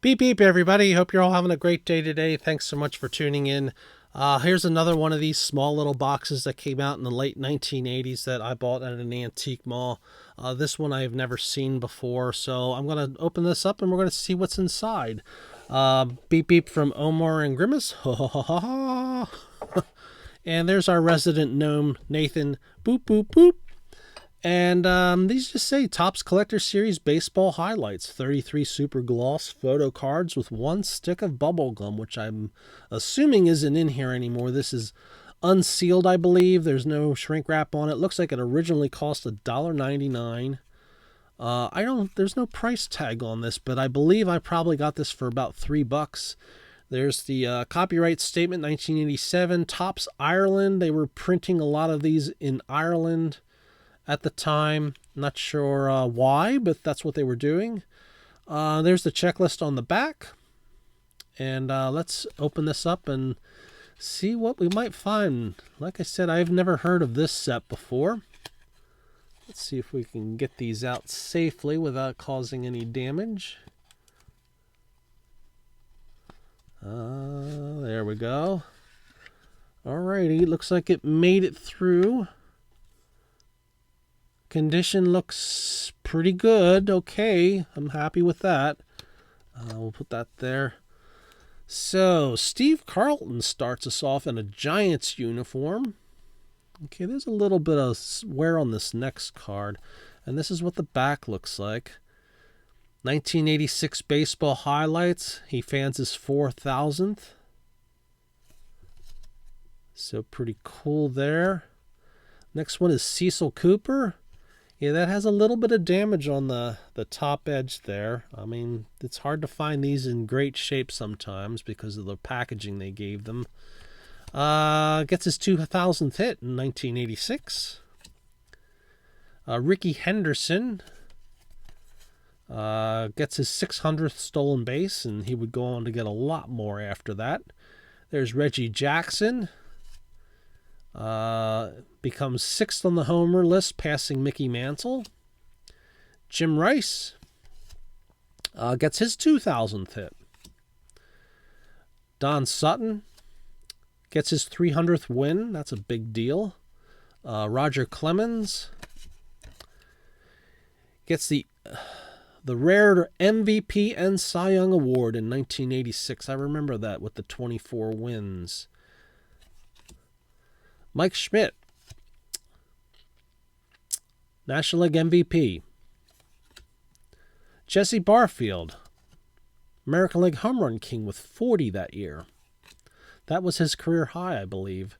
Beep beep, everybody. Hope you're all having a great day today. Thanks so much for tuning in. Here's another one of these small little boxes that came out in the late 1980s that I bought at an antique mall. This one I've never seen before, so I'm going to open this up and we're going to see what's inside. Beep beep from Omar and Grimace. Ha ha ha ha ha. And there's our resident gnome, Nathan. Boop boop boop. And these just say Topps Collector Series Baseball Highlights, 33 super gloss photo cards with one stick of bubble gum, which I'm assuming isn't in here anymore. This is unsealed, I believe. There's no shrink wrap on it. Looks like it originally cost $1.99. There's no price tag on this, but I believe I probably got this for about $3. There's the copyright statement, 1987, Topps Ireland. They were printing a lot of these in Ireland at the time. Not sure why, but that's what they were doing. There's the checklist on the back. And let's open this up and see what we might find. Like I said, I've never heard of this set before. Let's see if we can get these out safely without causing any damage. There we go. Alrighty, looks like it made it through. Condition looks pretty good. Okay, I'm happy with that. We'll put that there. So, Steve Carlton starts us off in a Giants uniform. Okay, there's a little bit of wear on this next card. And this is what the back looks like. 1986 baseball highlights. He fans his 4,000th. So pretty cool there. Next one is Cecil Cooper. Yeah, that has a little bit of damage on the top edge there. I mean, it's hard to find these in great shape sometimes because of the packaging they gave them. Gets his 2,000th hit in 1986. Ricky Henderson gets his 600th stolen base, and he would go on to get a lot more after that. There's Reggie Jackson. Becomes 6th on the homer list, passing Mickey Mantle. Jim Rice gets his 2,000th hit. Don Sutton gets his 300th win. That's a big deal. Roger Clemens gets the rare MVP and Cy Young Award in 1986. I remember that with the 24 wins. Mike Schmidt, National League MVP. Jesse Barfield, American League Home Run King with 40 that year. That was his career high, I believe.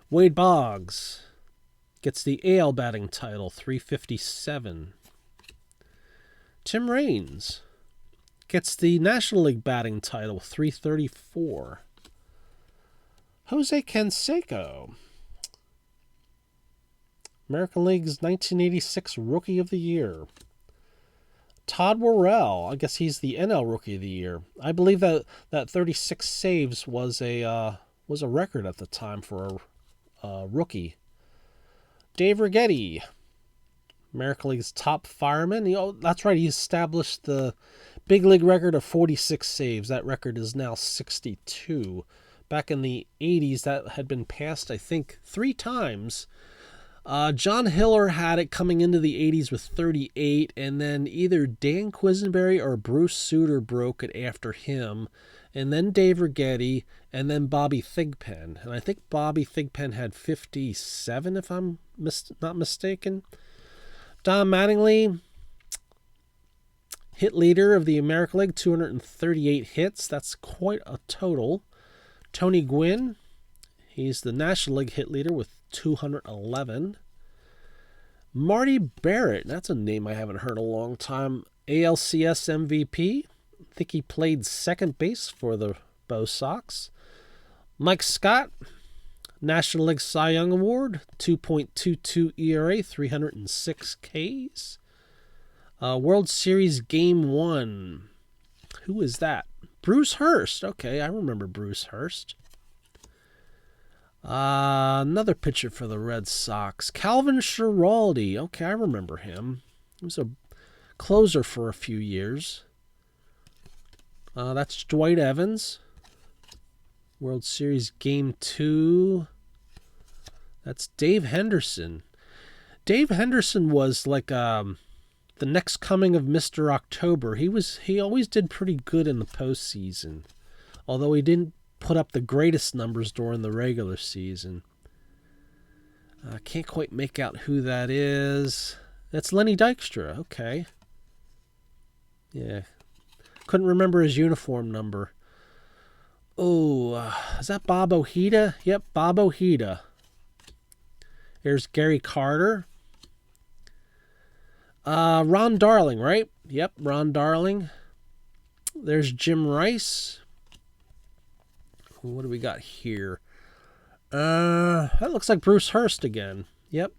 Wade Boggs gets the AL batting title, 357. Tim Raines gets the National League batting title, 334. Jose Canseco, American League's 1986 Rookie of the Year. Todd Worrell, I guess he's the NL Rookie of the Year. I believe that 36 saves was a record at the time for a rookie. Dave Righetti, American League's top fireman. That's right, he established the big league record of 46 saves. That record is now 62. Back in the 80s, that had been passed, I think, 3 times. John Hiller had it coming into the 80s with 38, and then either Dan Quisenberry or Bruce Sutter broke it after him, and then Dave Righetti, and then Bobby Thigpen. And I think Bobby Thigpen had 57, if I'm not mistaken. Don Mattingly, hit leader of the American League, 238 hits. That's quite a total. Tony Gwynn, he's the National League hit leader with 211. Marty Barrett, that's a name I haven't heard in a long time. ALCS MVP. I think he played second base for the Bo Sox. Mike Scott, National League Cy Young Award, 2.22 ERA, 306 Ks. World Series Game 1. Who is that? Bruce Hurst. Okay, I remember Bruce Hurst. Another pitcher for the Red Sox. Calvin Schiraldi. Okay, I remember him. He was a closer for a few years. That's Dwight Evans. World Series Game 2. That's Dave Henderson. Dave Henderson was like the next coming of Mr. October. He always did pretty good in the postseason, although he didn't put up the greatest numbers during the regular season. I can't quite make out who that is. That's Lenny Dykstra. Okay. Yeah. Couldn't remember his uniform number. Oh, is that Bob Ojeda? Yep, Bob Ojeda. There's Gary Carter. Ron Darling, right? Yep, Ron Darling. There's Jim Rice. What do we got here? That looks like Bruce Hurst again. Yep.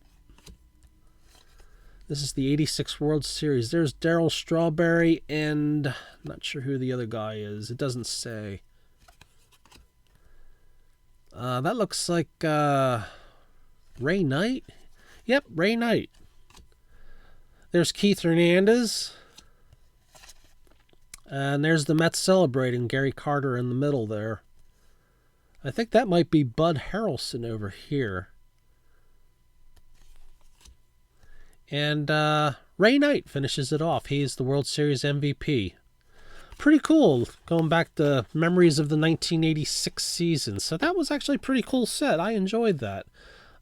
This is the 86 World Series. There's Darryl Strawberry, and I'm not sure who the other guy is. It doesn't say. That looks like Ray Knight. Yep, Ray Knight. There's Keith Hernandez. And there's the Mets celebrating, Gary Carter in the middle there. I think that might be Bud Harrelson over here. And Ray Knight finishes it off. He's the World Series MVP. Pretty cool, going back to memories of the 1986 season. So that was actually a pretty cool set. I enjoyed that.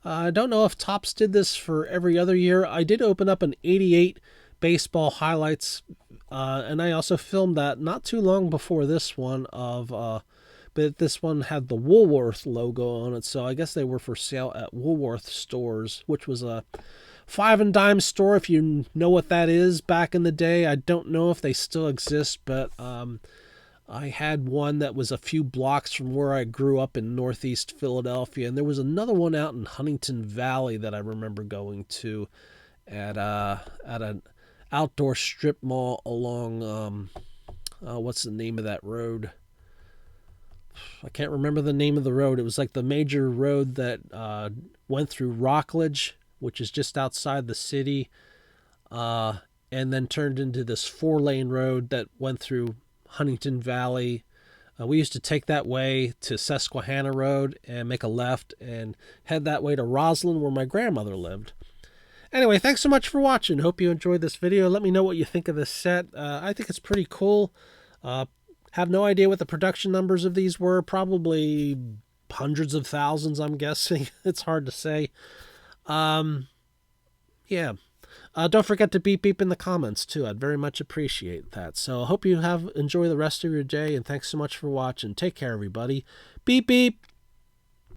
I don't know if Topps did this for every other year. I did open up an 88 baseball highlights, and I also filmed that not too long before this one but this one had the Woolworth logo on it, so I guess they were for sale at Woolworth stores, which was a five and dime store, if you know what that is back in the day. I don't know if they still exist, but I had one that was a few blocks from where I grew up in Northeast Philadelphia, and there was another one out in Huntington Valley that I remember going to at an outdoor strip mall along what's the name of that road? I can't remember the name of the road. It was like the major road that went through Rockledge, which is just outside the city, and then turned into this 4-lane road that went through Huntington Valley. We used to take that way to Susquehanna Road and make a left and head that way to Roslyn, where my grandmother lived. Anyway, thanks so much for watching. Hope you enjoyed this video. Let me know what you think of this set. I think it's pretty cool. Have no idea what the production numbers of these were. Probably hundreds of thousands, I'm guessing. It's hard to say. Yeah. Don't forget to beep in the comments, too. I'd very much appreciate that. So I hope you enjoy the rest of your day, and thanks so much for watching. Take care, everybody. Beep.